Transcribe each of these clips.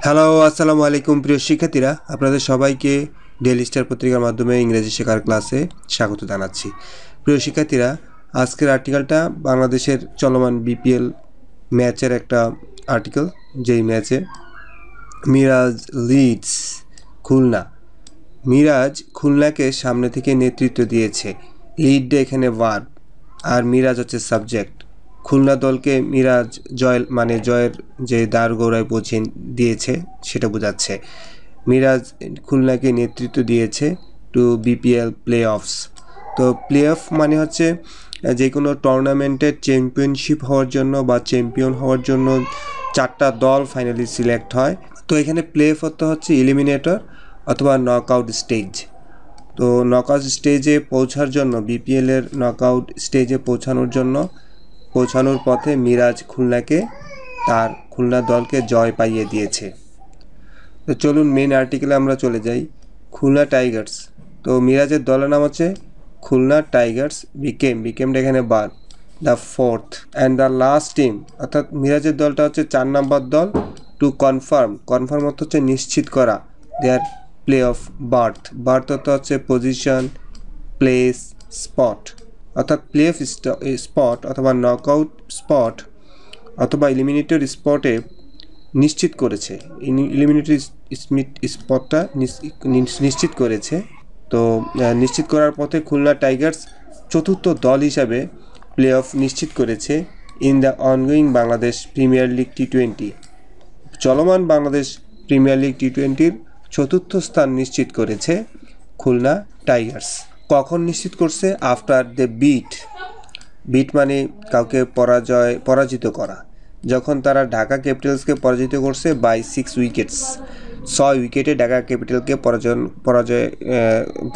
Hello, আসসালামু আলাইকুম প্রিয় শিক্ষার্থীরা, আপনাদের সবাইকে ডেইলি স্টার পত্রিকার মাধ্যমে ইংরেজি শেখার ক্লাসে স্বাগত জানাচ্ছি। প্রিয় শিক্ষার্থীরা, আজকের আর্টিকেলটা বাংলাদেশের চলমান বিপিএল ম্যাচের একটা আর্টিকেল, যেই ম্যাচে মিরাজ লিডস খুলনা। মিরাজ খুলনাকে সামনে থেকে নেতৃত্ব দিয়েছে। লিড এখানে ভার্ব আর মিরাজ হচ্ছে সাবজেক্ট। খুলনা দলকে মিরাজ জয়ের যে দ্বার গৌড়ায় পৌঁছে দিয়েছে সেটা বোঝাচ্ছে। মিরাজ খুলনাকে নেতৃত্ব দিয়েছে টু বিপিএল প্লে অফস। তো প্লে অফ মানে হচ্ছে যে কোনো টুর্নামেন্টের চ্যাম্পিয়নশিপ হওয়ার জন্য বা চ্যাম্পিয়ন হওয়ার জন্য 4টা দল ফাইনালি সিলেক্ট হয়। তো এখানে প্লে অফ হচ্ছে এলিমিনেটর অথবা নকআউট স্টেজ। তো নকআউট স্টেজে পৌঁছার জন্য বিপিএলের নকআউট স্টেজে পৌঁছানোর পথে মিরাজ খুলনাকে তার খুলনা দলকে জয় পাইয়ে দিয়েছে। তো চলুন মেন আর্টিকেলে আমরা চলে যাই। খুলনা টাইগার্স। তো মিরাজের দলের নাম হচ্ছে খুলনা টাইগার্স। বিকেমটা এখানে বাদ, the fourth and the last team, অর্থাৎ মিরাজের দলটা হচ্ছে 4 নম্বর দল। টু কনফার্ম অর্থ হচ্ছে নিশ্চিত করা দেয়ার প্লে অফ বার্থ অর্থ হচ্ছে পজিশন, প্লেস, স্পট, অর্থাৎ প্লে অফ স্পট অথবা নকআউট স্পট অথবা এলিমিনেটর স্পটে নিশ্চিত করেছে। এলিমিনেটরি স্পটটা নিশ্চিত করেছে। তো নিশ্চিত করার পথে খুলনা টাইগার্স চতুর্থ দল হিসাবে প্লে অফ নিশ্চিত করেছে in the ongoing Bangladesh premier league টি-20। চলমান বাংলাদেশ প্রিমিয়ার লিগ টি-20-র চতুর্থ স্থান নিশ্চিত করেছে খুলনা টাইগার্স। কখন নিশ্চিত করছে? আফটার দ্য বিট মানে কাউকে পরাজিত করা। যখন তারা ঢাকা ক্যাপিটালসকে পরাজিত করছে বাই 6 উইকেটস, 6 উইকেটে ঢাকা ক্যাপিটালকে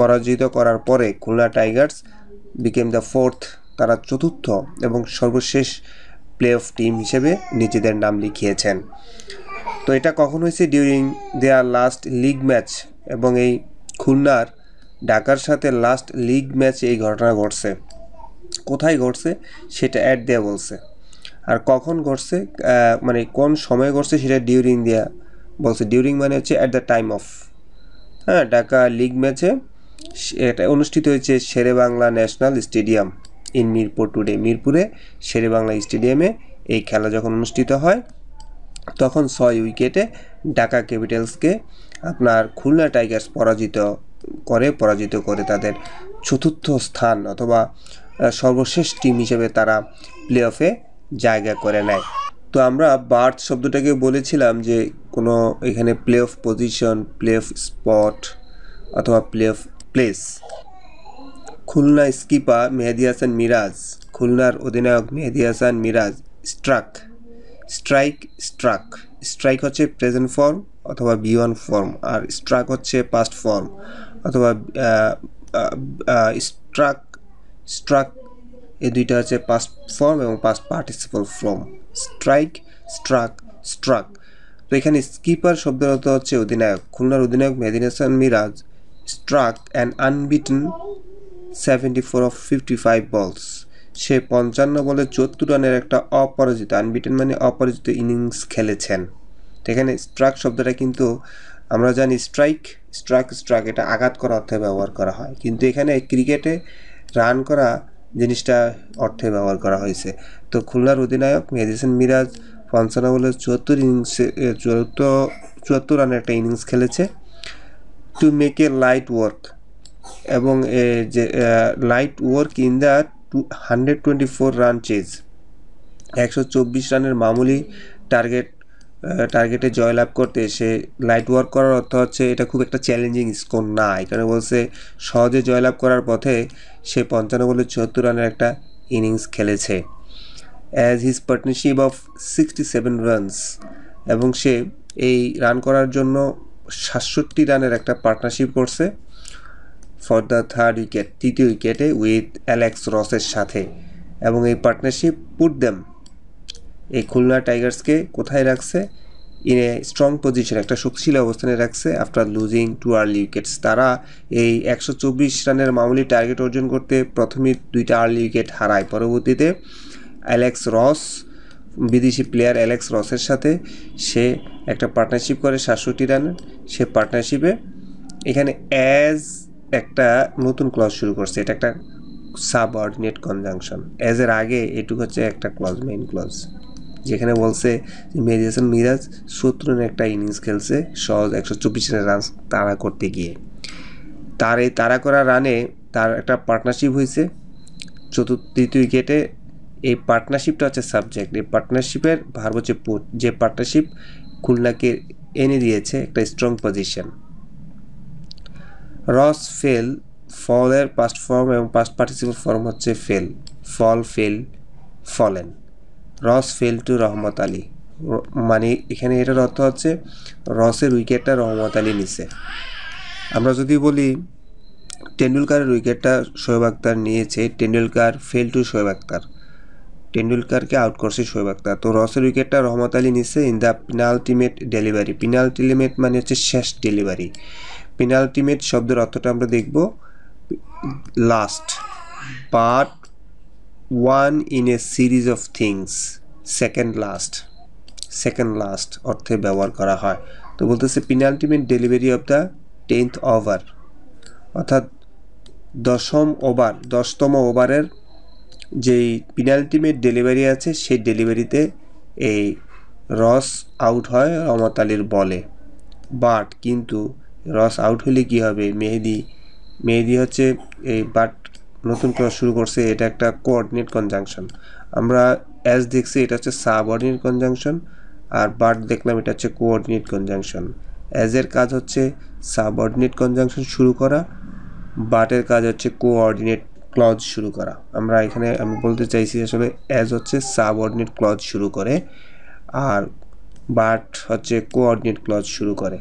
পরাজিত করার পরে Khulna Tigers became the fourth, তারা চতুর্থ এবং সর্বশেষ প্লে অফ টিম হিসেবে নিজেদের নাম লিখিয়েছেন। তো এটা কখন হয়েছে? ডিউরিং দেয়ার লাস্ট লিগ ম্যাচ, এবং এই খুলনার ঢাকার সাথে লাস্ট লিগ ম্যাচে এই ঘটনা ঘটছে। কোথায় ঘটছে সেটা অ্যাড দেয়া বলছে, আর কখন ঘটছে মানে কোন সময় ঘটছে সেটা ডিউরিং দেয়া বলছে। ডিউরিং মানে হচ্ছে at the time of. Dhaka league ম্যাচে এটা অনুষ্ঠিত হয়েছে Sher e Bangla national stadium in Mirpur today. মিরপুরে শেরেবাংলা স্টেডিয়ামে এই খেলা যখন অনুষ্ঠিত হয় তখন 6 উইকেটে ঢাকা ক্যাপিটালসকে আপনার খুলনা টাইগার্স পরাজিত করে তাদের চতুর্থ স্থান অথবা সর্বশেষ টিম হিসেবে তারা প্লে অফে জায়গা করে নেয়। তো আমরা বার্থ শব্দটাকে বলেছিলাম যে কোনো এখানে play off position, play off spot অথবা play off place. Khulna skipper Mehedi Hasan Miraz, খুলনার অধিনায়ক মেহেদী হাসান মিরাজ স্ট্রাইক হচ্ছে প্রেজেন্ট ফর্ম অথবা বি1 ফর্ম, আর স্ট্রাক হচ্ছে পাস্ট ফর্ম অথবা স্ট্রাক এই দুইটা হচ্ছে পাস্ট ফর্ম এবং পাস্ট পার্টিসিপল ফর্ম। স্ট্রাক। তো এখানে স্কিপার শব্দের অর্থ হচ্ছে অধিনায়ক। খুলনার অধিনায়ক Mehedi Hasan Miraz struck an unbeaten 74 of 55 বলস। সে 55 বলে 74 রানের একটা অপরাজিত, আনবিটেন মানে অপরাজিত ইনিংস খেলেছেন। তো এখানে স্ট্রাক শব্দটা কিন্তু আমরা জানি স্ট্রাক এটা আঘাত করা অর্থে ব্যবহার করা হয়, কিন্তু এখানে ক্রিকেটে রান করা জিনিসটা অর্থে ব্যবহার করা হয়েছে। তো খুলনার অধিনায়ক মেহেদী হাসান মিরাজ 55 বলে 74 রানের একটা ইনিংস খেলেছে। To make a light work, এবং যে light work in the 124 run chase, 124 রানের মামুলি টার্গেটে জয়লাভ করতে সে লাইট ওয়ার্ক করার অর্থ হচ্ছে এটা খুব একটা চ্যালেঞ্জিং স্কোর না। এখানে বলছে সহজে জয়লাভ করার পথে সে 55 বলে 74 রানের একটা ইনিংস খেলেছে। As his partnership of 67 runs, এবং সে এই রান করার জন্য 67 রানের একটা পার্টনারশিপ করছে ফর দ্য থার্ড উইকেট, তৃতীয় উইকেটে উইথ অ্যালেক্স রসের সাথে। এবং এই পার্টনারশিপ এই খুলনা টাইগার্সকে কোথায় রাখছে? ইন এ স্ট্রং পজিশন, একটা শক্তিশালী অবস্থানে রাখছে। আফটার লুজিং 2 আর্লি উইকেটস, তারা এই 124 রানের মামুলি টার্গেট অর্জন করতে প্রথমে 2টা আর্লি উইকেট হারায়। পরবর্তীতে অ্যালেক্স রস বিদেশি প্লেয়ার অ্যালেক্স রসের সাথে সে একটা পার্টনারশিপ করে 67 রানের। সে পার্টনারশিপে এখানে অ্যাজ একটা নতুন ক্লজ শুরু করছে, এটা একটা সাবঅর্ডিনেট কনজাংশন। অ্যাজ এর আগে এটুকু হচ্ছে একটা ক্লজ, মেইন ক্লজ, যেখানে বলছে মেহেদী হাসান মিরাজ 70 রানের একটা ইনিংস খেলছে সহজ 124 রানের রান তাড়া করতে গিয়ে। তার এই তাড়া করা রানে তার একটা পার্টনারশিপ হয়েছে তৃতীয় উইকেটে। এই পার্টনারশিপটা হচ্ছে সাবজেক্ট। এই পার্টনারশিপের ভার্ব হচ্ছে পুট, যে পার্টনারশিপ খুলনাকে এনে দিয়েছে একটা স্ট্রং পজিশন। রস ফেল, ফলের পাস্ট ফর্ম এবং পাস্ট পার্টিসিপল ফর্ম হচ্ছে ফেল, ফল, ফেল, ফলেন। রস ফেল টু রহমত আলী, মানে এখানে এটার অর্থ হচ্ছে রসের উইকেটটা রহমত আলী নিছে। আমরা যদি বলি টেন্ডুলকারের উইকেটটা শোয়েব আখতার নিয়েছে, টেন্ডুলকার ফেল টু শোয়েব আখতার, টেন্ডুলকারকে আউট করছে শোয়েব আখতার। তো রসের উইকেটটা রহমত আলী নিছে in the penultimate delivery. Penultimate মানে হচ্ছে শেষ ডেলিভারি। পিনাল্টিমেট শব্দের অর্থটা আমরা দেখব last, but one in a series of things, second last অর্থে ব্যবহার করা হয়। তো বলতেছে penultimate delivery of the 10th over, অর্থাৎ 10তম ওভারের যেই পিনাল্টিমেট ডেলিভারি আছে সেই ডেলিভারিতে এই রস আউট হয় রহমত আলীর বলে। বাট কিন্তু রস আউট হলে কি হবে, মেহেদি হচ্ছে এই বাট নতুন ক্রস শুরু করছে, এটা একটা কোঅর্ডিনেট কনজাংশন। আমরা অ্যাজ দেখছি এটা হচ্ছে সাবঅর্ডিনেট কনজাংশন, আর বাট দেখলাম এটা হচ্ছে কোঅর্ডিনেট কনজাংশন। অ্যাজের কাজ হচ্ছে সাবঅর্ডিনেট কনজাংশন শুরু করা, বাটের কাজ হচ্ছে কোঅর্ডিনেট ক্লজ শুরু করা। আমি বলতে চাইছি আসলে অ্যাজ হচ্ছে সাবঅর্ডিনেট ক্লজ শুরু করে, আর বাট হচ্ছে কোঅর্ডিনেট ক্লজ শুরু করে।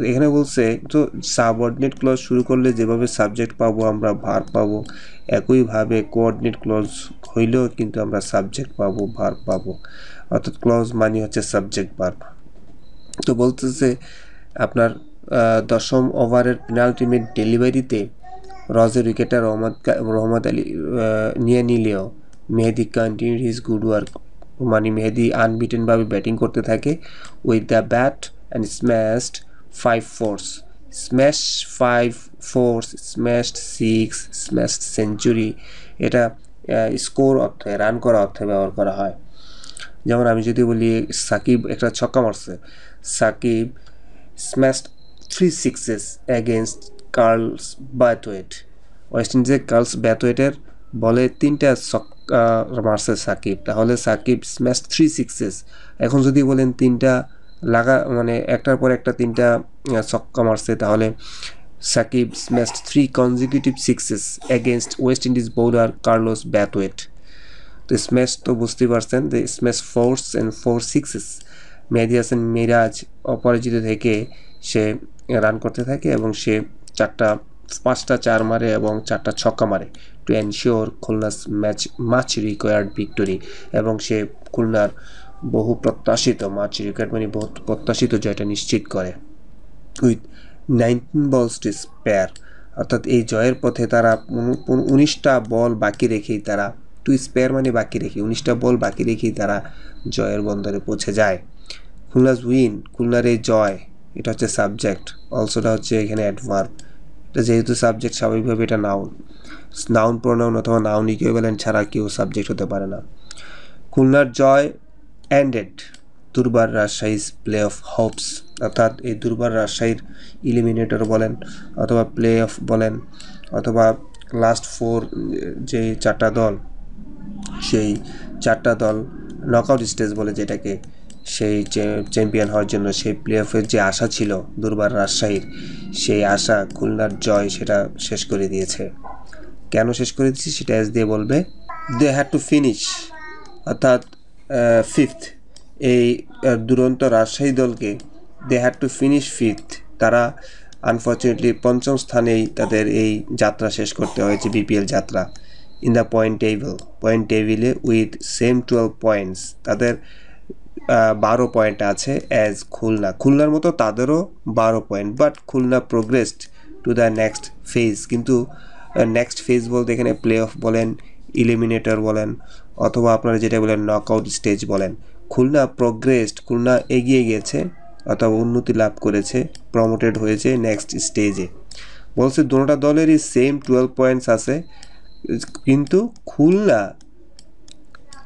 এখানে বলছে তো সাবঅর্ডিনেট ক্লজ শুরু করলে যেভাবে সাবজেক্ট পাবো আমরা ভার্ব পাবো, একইভাবে কোঅর্ডিনেট ক্লজ হইলেও কিন্তু আমরা সাবজেক্ট পাবো, ভার্ব পাবো, অর্থাৎ ক্লজ মানে হচ্ছে সাবজেক্ট ভার্ব। তো বলতেছে আপনার 10ম ওভারের পেনাল্টিমেট ডেলিভারিতে রজের উইকেটটা রহমত আলী নিয়ে নিলেও মেহেদি কন্টিনিউড হিজ গুড ওয়ার্ক, মানে মেহেদি আনবিটেনভাবে ব্যাটিং করতে থাকে with the bat and smashed 5 fours, smash 5 fours, smashed 6, smashed century. এটা স্কোর অর্থে, রান করা অর্থে ব্যবহার করা হয়। যেমন আমি যদি বলি সাকিব একটা ছক্কা মারছে, Shakib smashed 3 sixes against Carlos Brathwaite. West ইন্ডিজে কার্লস ব্যাথওয়েটের বলে 3টা ছক্কা মারছে সাকিব, তাহলে সাকিব স্ম্যাশড 3 sixes। এখন যদি বলেন 3টা মানে একটার পর একটা 3টা ছক্কা মারছে, তাহলে Shakib smashed 3 consecutive sixes against West Indies bowler Carlos Brathwaite. তো স্ম্যাশ তো বুঝতেই পারছেন যে smash 4s and 4 sixes। Mehedi Hasan Miraz অপরাজিত থেকে সে রান করতে থাকে এবং সে 5টা 4 মারে এবং 4টা ছক্কা মারে to ensure Khulna's much required victory, এবং সে খুলনার বহু প্রত্যাশিত জয়টা নিশ্চিত করে উইথ 19 balls to spare। অর্থাৎ এই জয়ের পথে তারা 19টা বল বাকি রেখেই তারা, টু স্পেয়ার মানে বাকি রেখে, 19টা বল বাকি রেখেই তারা জয়ের বন্দরে পৌঁছে যায়। খুলনাস উইন, খুলনার এই জয়, এটা হচ্ছে সাবজেক্ট, অলসোটা হচ্ছে এখানে অ্যাডভার্ব। এটা যেহেতু সাবজেক্ট স্বাভাবিকভাবে এটা নাউন প্রোনাউন অথবা নাউন ইকুইভ্যালেন্ট ছাড়া কেউ সাবজেক্ট হতে পারে না। খুলনার জয় এন্ডেড দুর্বার রাজশাহীর প্লে অফ হোপস, অর্থাৎ এই দুর্বার রাজশাহীর ইলিমিনেটর বলেন অথবা প্লে অফ বলেন অথবা লাস্ট 4 যে 4টা দল, সেই 4টা দল নকআউট স্টেজ বলে যেটাকে, সেই চ্যাম্পিয়ন হওয়ার জন্য সেই প্লে অফের যে আশা ছিল দুর্বার রাজশাহীর, সেই আশা খুলনার জয় সেটা শেষ করে দিয়েছে। কেন শেষ করে দিয়েছি সেটা এস দিয়ে বলবে। দে হ্যাড টু ফিনিশ, অর্থাৎ 5th, এই দুরন্ত রাজশাহী দলকে they had to finish 5th, তারা আনফর্চুনেটলি 5ম স্থানেই তাদের এই যাত্রা শেষ করতে হয়েছে, বিপিএল যাত্রা। ইন দ্য পয়েন্ট টেবিলে উইথ সেম 12 points, তাদের 12 পয়েন্ট আছে অ্যাজ খুলনার মতো তাদেরও 12 point, but Khulna progressed to the next phase. কিন্তু নেক্সট ফেজ বলতে এখানে প্লে অফ বলেন, ইলিমিনেটর বলেন অথবা আপনারা যেটা বলেন নকআউট স্টেজ বলেন। খুলনা প্রোগ্রেসড, খুলনা এগিয়ে গেছে অথবা উন্নতি লাভ করেছে, প্রমোটেড হয়েছে নেক্সট স্টেজে। বলছে দুটোটা দলেরই সেম 12 পয়েন্টস আছে, কিন্তু খুলনা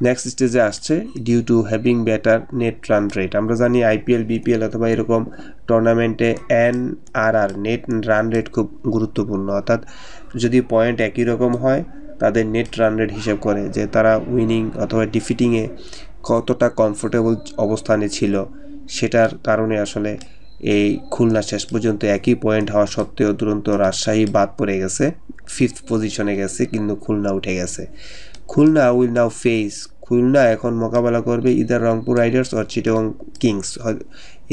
নেক্সট স্টেজে আসছে due to having better net run rate. আমরা জানি আইপিএল, বিপিএল অথবা এরকম টুর্নামেন্টে NRR নেট রান রেট খুব গুরুত্বপূর্ণ, অর্থাৎ যদি পয়েন্ট একই রকম হয় তাদের নেট রান রেট হিসেব করে যে তারা উইনিং অথবা ডিফিটিংয়ে কতটা কমফোর্টেবল অবস্থানে ছিল, সেটার কারণে আসলে এই খুলনা শেষ পর্যন্ত একই পয়েন্ট হওয়া সত্ত্বেও দুরন্ত রাজশাহী বাদ পড়ে গেছে, 5th পজিশনে গেছে, কিন্তু খুলনা উঠে গেছে। Khulna will now face, Khulna এখন মোকাবেলা করবে either Rangpur riders or Chittagong kings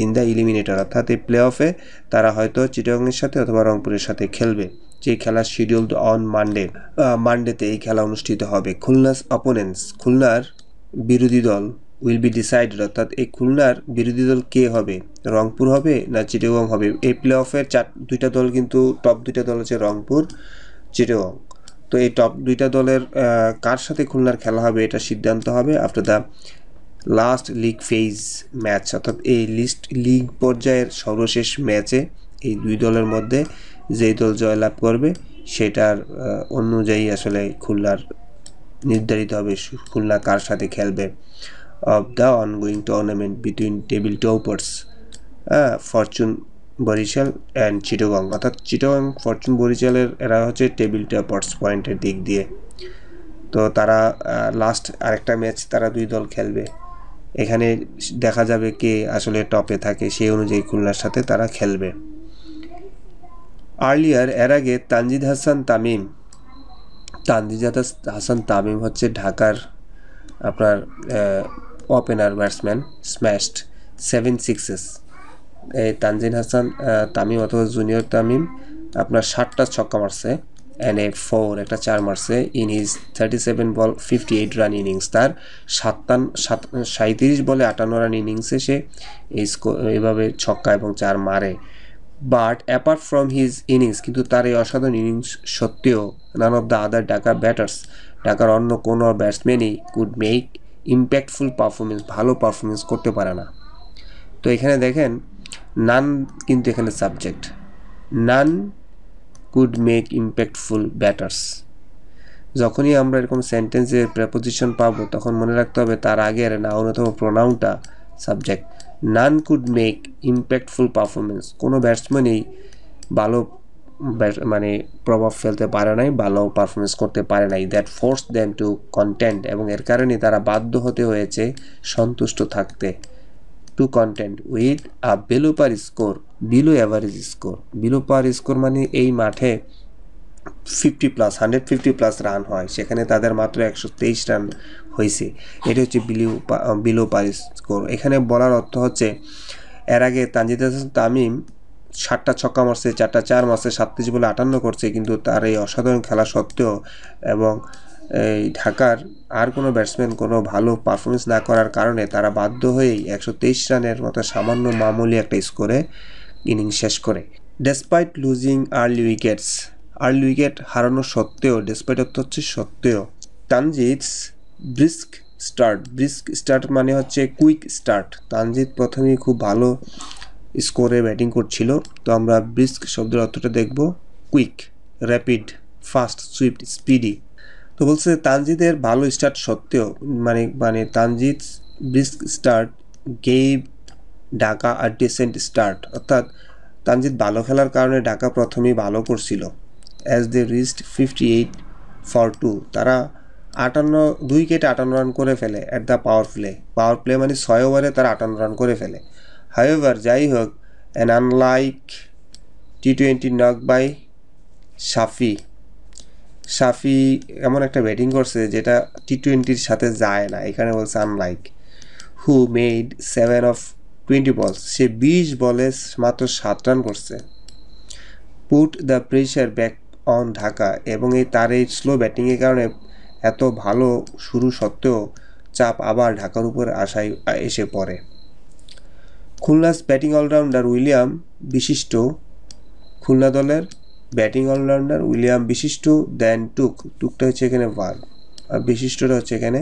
in the eliminator, অর্থাৎ এই প্লে অফে তারা হয়তো চিটাগংয়ের সাথে অথবা রংপুরের সাথে খেলবে, যে খেলা শিডিউলড অন মানডেতে এই খেলা অনুষ্ঠিত হবে। খুলনাস অপোনেন্টস, খুলনার বিরোধী দল উইল বি ডিসাইডেড, অর্থাৎ এই খুলনার বিরোধী দল কে হবে, রংপুর হবে না চিটাগং হবে। এই প্লে অফের দুইটা দল কিন্তু টপ দুইটা দল হচ্ছে রংপুর, চিটাগং। তো এই টপ দুইটা দলের কার সাথে খুলনার খেলা হবে এটা সিদ্ধান্ত হবে after the last league phase match, অর্থাৎ এই লিগ পর্যায়ের সর্বশেষ ম্যাচে এই দুই দলের মধ্যে যেই দল জয়লাভ করবে সেটার অনুযায়ী আসলে খুলনার নির্ধারিত হবে খুলনা কার সাথে খেলবে। Of the ongoing tournament between table toppers fortune Barisal and Chittagong, অর্থাৎ চিটাগং ফরচুন বরিশালের এরা হচ্ছে টেবিল টপার্স পয়েন্টের দিক দিয়ে। তো তারা লাস্ট আরেকটা ম্যাচ তারা দুই দল খেলবে, এখানে দেখা যাবে কে আসলে টপে থাকে, সেই অনুযায়ী খুলনার সাথে তারা খেলবে। আর্লিয়ার এর আগে তানজিদ হাসান তামিম হচ্ছে ঢাকার আপনার ওপেনার ব্যাটসম্যান, স্ম্যাশড 7 6s। এই তানজিদ হাসান তামিম অথবা জুনিয়র তামিম আপনার 7টা ছক্কা মারছে অ্যান্ড 4 একটা 4 মারছে in his 37 ball 58 run innings. তার 37 বলে 58 রান ইনিংসে সে এইভাবে ছক্কা এবং 4 মারে। But apart from his innings, কিন্তু তার এই অসাধারণ ইনিংস সত্ত্বেও নান অফ দ্য আদার ঢাকার অন্য কোনো ব্যাটসম্যানই কুড মেক ইম্প্যাক্টফুল পারফরমেন্স, ভালো পারফরমেন্স করতে পারে না। তো এখানে দেখেন নান কিন্তু এখানে subject, none could make impactful batters. যখনই আমরা এরকম সেন্টেন্সের প্রেপোজিশন পাবো তখন মনে রাখতে হবে তার আগের নাউন অথবা প্রোনাউনটা subject. None could make impactful performance, কোনো ব্যাটসম্যানই ভালো মানে প্রভাব ফেলতে পারে নাই, ভালো পারফরমেন্স করতে পারে নাই। That force them to content, এবং এর কারণে তারা বাধ্য হতে হয়েছে সন্তুষ্ট থাকতে, to content with a below par score, below average score. Below par score মানে এই মাঠে 150+ রান হয়, সেখানে তাদের মাত্র 123 রান হয়েছে, এটা হচ্ছে বিলো পার স্কোর। এখানে বলার অর্থ হচ্ছে এর আগে তানজিদ হাসান তামিম 7টা ছক্কা মারছে, 4টা 4 মারছে, 37 বলে 58 করছে, কিন্তু তার এই অসাধারণ খেলা সত্ত্বেও এবং এই ঢাকার আর কোনো ব্যাটসম্যান কোনো ভালো পারফরমেন্স না করার কারণে তারা বাধ্য হয়েই 123 রানের মতো সামান্য মামুলি একটা স্কোরে ইনিংস শেষ করে। ডেসপাইট লুজিং আর্লি উইকেট হারানো সত্ত্বেও, ডেসপাইট অর্থ হচ্ছে সত্ত্বেও, তানজিদস ব্রিস্ক স্টার্ট মানে হচ্ছে কুইক স্টার্ট। তানজিদ প্রথমেই খুব ভালো স্কোরে ব্যাটিং করছিল, তো আমরা ব্রিস্ক শব্দের অর্থটা দেখব quick, rapid, fast, swift, speedy. তো বলছে তানজিদের ভালো স্টার্ট সত্ত্বেও মানে Tanzid brisk start gave Dhaka a decent start, অর্থাৎ তানজিদ ভালো খেলার কারণে ঢাকা প্রথমেই ভালো করছিল। অ্যাজ দে রিচড 58 for 2, তারা 2 উইকেটে 58 রান করে ফেলে অ্যাট দ্য পাওয়ার প্লে মানে 6 ওভারে তারা 58 রান করে ফেলে। হাউএভার যাই হোক, an unlike T20 knock by Shafi এমন একটা ব্যাটিং করছে যেটা T20-র সাথে যায় না, এখানে বলছে unlike. Who made 7 of 20 balls, সে 20 বলে মাত্র 7 রান করছে। Put the pressure back on Dhaka, এবং তার এই স্লো ব্যাটিংয়ের কারণে এত ভালো শুরু সত্ত্বেও চাপ আবার ঢাকার উপর এসে পড়ে। খুলনাস ব্যাটিং অলরাউন্ডার উইলিয়াম বিশিষ্ট, খুলনা দলের ব্যাটিং অলরাউন্ডার উইলিয়াম বিশিষ্ট টুকটা হচ্ছে এখানে ভার্ব, আর বিশিষ্টটা হচ্ছে এখানে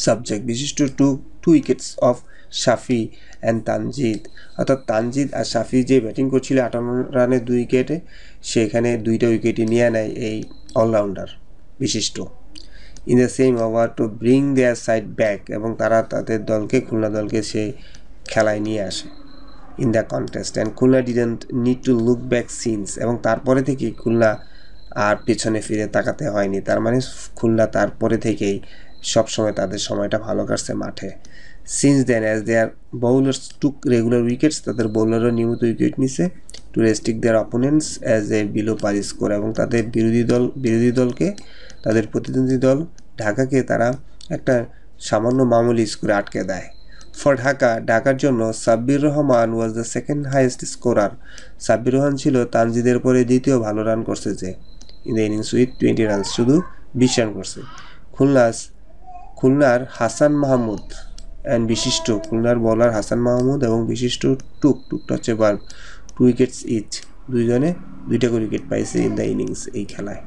সাবজেক্ট বিশিষ্ট two wickets of Shafi and Tanzid, অর্থাৎ তানজিদ আর শাফি যে ব্যাটিং করছিল 58 রানে 2 উইকেটে, সেখানে 2টা উইকেটই নিয়ে নেয় এই অলরাউন্ডার বিশিষ্ট। In the same over to bring their side back, এবং তারা তাদের দলকে, খুলনা দলকে সে খেলায় নিয়ে আসে in the contest. And Khulna didn't need to look back since, এবং তারপরে থেকেই খুলনা আর পেছনে ফিরে তাকাতে হয়নি। তার মানে খুলনা তারপরে থেকেই সবসময় তাদের সময়টা ভালো কাটছে মাঠে। Since then as their bowlers took regular wickets, তাদের বোলাররা নিয়মিত উইকেট নিছে to restrict their opponents as a below par score, এবং তাদের বিরোধী দলকে, তাদের প্রতিদ্বন্দ্বী দল ঢাকাকে তারা একটা সামান্য মামুলি স্কোরে আটকে দেয়। ফর ঢাকার জন্য Sabbir Rahman was the second highest scorer. Sabbir Rahman ছিল তানজিদের পরে দ্বিতীয় ভালো রান করছে যে in the innings with 20 runs, শুধু 20 রান করছে। খুলনার হাসান মাহমুদ অ্যান্ড বিশিষ্ট, খুলনার বোলার হাসান মাহমুদ এবং বিশিষ্ট টুকটা হচ্ছে 2 উইকেটস ইচ, দুইজনে 2টা করে উইকেট পাইছে ইন দ্য ইনিংস এই খেলায়।